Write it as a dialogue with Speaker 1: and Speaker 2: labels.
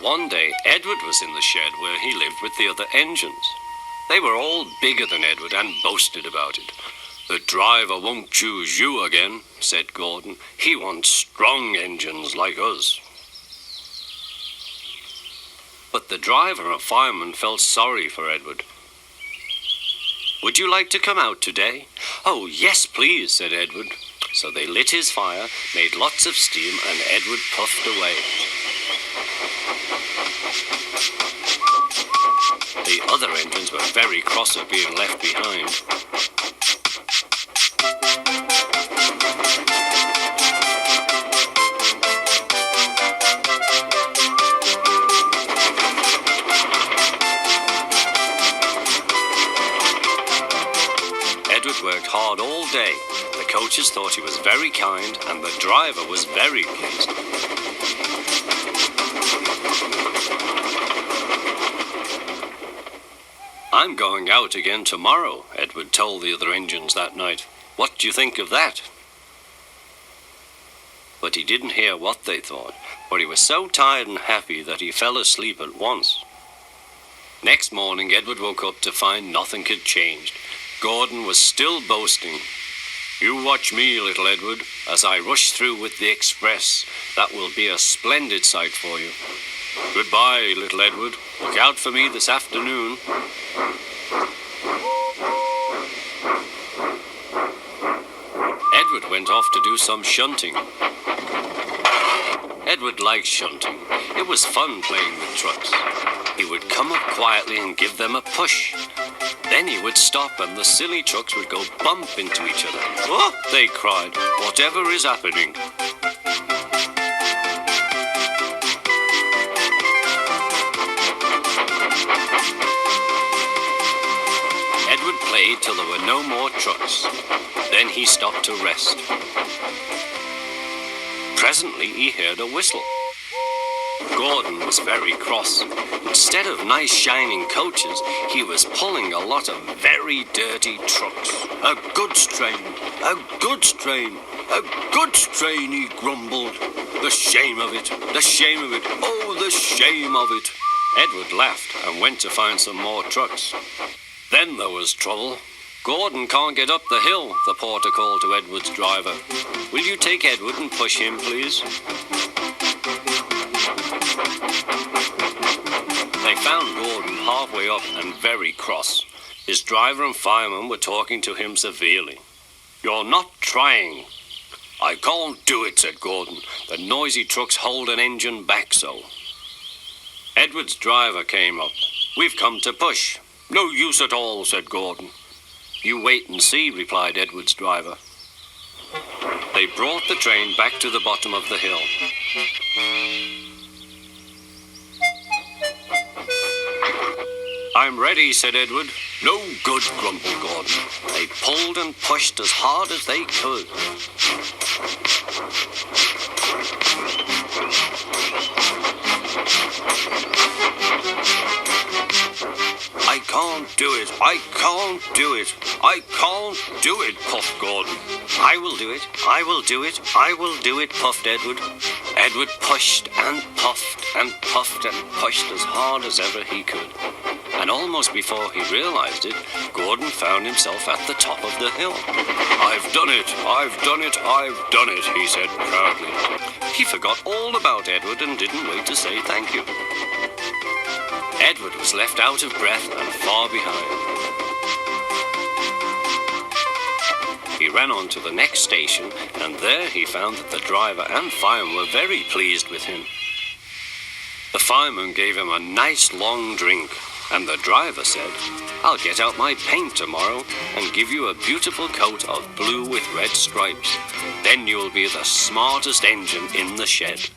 Speaker 1: One day, Edward was in the shed where he lived with the other engines. They were all bigger than Edward and boasted about it. "The driver won't choose you again," said Gordon. "He wants strong engines like us." But the driver and fireman felt sorry for Edward. "Would you like to come out today?" "Oh, yes, please," said Edward. So they lit his fire, made lots of steam, and Edward puffed away. The other engines were very cross at being left behind. Edward worked hard all day. The coaches thought he was very kind, and the driver was very pleased. "I'm going out again tomorrow," Edward told the other engines that night. "What do you think of that?" But he didn't hear what they thought, for he was so tired and happy that he fell asleep at once. Next morning, Edward woke up to find nothing had changed. Gordon was still boasting. "You watch me, little Edward, as I rush through with the express. That will be a splendid sight for you. Goodbye, little Edward. Look out for me this afternoon." Edward went off to do some shunting. Edward liked shunting. It was fun playing with trucks. He would come up quietly and give them a push. Then he would stop and the silly trucks would go bump into each other. "Oh!" they cried. "Whatever is happening?" Edward played till there were no more trucks. Then he stopped to rest. Presently he heard a whistle. Gordon was very cross. Instead of nice shining coaches, he was pulling a lot of very dirty trucks. "A goods train, a goods train, a goods train," he grumbled. "The shame of it, the shame of it, oh, the shame of it." Edward laughed and went to find some more trucks. Then there was trouble. "Gordon can't get up the hill," the porter called to Edward's driver. "Will you take Edward and push him, please?" They found Gordon halfway up and very cross. His driver and fireman were talking to him severely. "You're not trying." "I can't do it," said Gordon. "The noisy trucks hold an engine back so." Edward's driver came up. "We've come to push." "No use at all," said Gordon. "You wait and see," replied Edward's driver. They brought the train back to the bottom of the hill. "I'm ready," said Edward. "No good," grumbled Gordon. They pulled and pushed as hard as they could. "I can't do it, I can't do it, I can't do it," puffed Gordon. "I will do it, I will do it, I will do it," puffed Edward. Edward pushed and puffed and puffed and pushed as hard as ever he could. And almost before he realized it, Gordon found himself at the top of the hill. "I've done it, I've done it, I've done it," he said proudly. He forgot all about Edward and didn't wait to say thank you. Edward was left out of breath and far behind. He ran on to the next station, and there he found that the driver and fireman were very pleased with him. The fireman gave him a nice long drink, and the driver said, "I'll get out my paint tomorrow and give you a beautiful coat of blue with red stripes. Then you'll be the smartest engine in the shed."